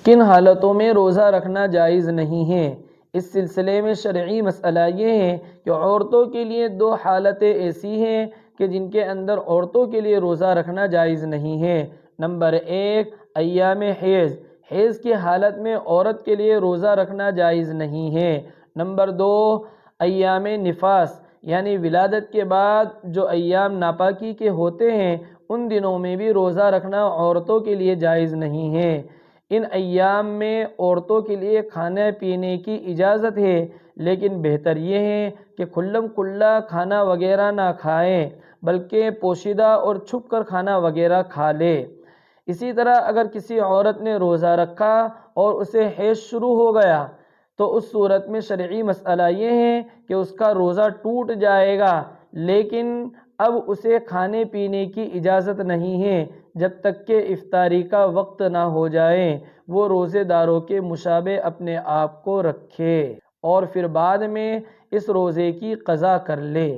کن حالتوں میں روزہ رکھنا جائز نہیں ہے؟ اس سلسلے میں شرعی مسئلہ یہ ہے کہ عورتوں کے لیے 2 حالتیں ایسی ہیں کہ جن کے اندر عورتوں کے لیے روزہ رکھنا جائز نہیں ہے۔ نمبر 1، ایام حیض۔ حیض کی حالت میں عورت کے لیے روزہ رکھنا جائز نہیں ہے۔ نمبر 2، ایام نفاس، یعنی ولادت کے بعد جو ایام ناپاکی کے ہوتے ہیں ان دنوں میں بھی روزہ رکھنا عورتوں کے لیے جائز نہیں ہے۔ ان ایام میں عورتوں کے لیے کھانے پینے کی اجازت ہے، لیکن بہتر یہ ہے کہ کھلم کھلا کھانا وغیرہ نہ کھائیں، بلکہ پوشیدہ اور چھپ کر کھانا وغیرہ کھا لے۔ اسی طرح اگر کسی عورت نے روزہ رکھا اور اسے حیض شروع ہو گیا تو اس صورت میں شرعی مسئلہ یہ ہے کہ اس کا روزہ ٹوٹ جائے گا، لیکن اب اسے کھانے پینے کی اجازت نہیں ہے جب تک کہ افطاری کا وقت نہ ہو جائے۔ وہ روزے داروں کے مشابہ اپنے آپ کو رکھے اور پھر بعد میں اس روزے کی قضا کر لے۔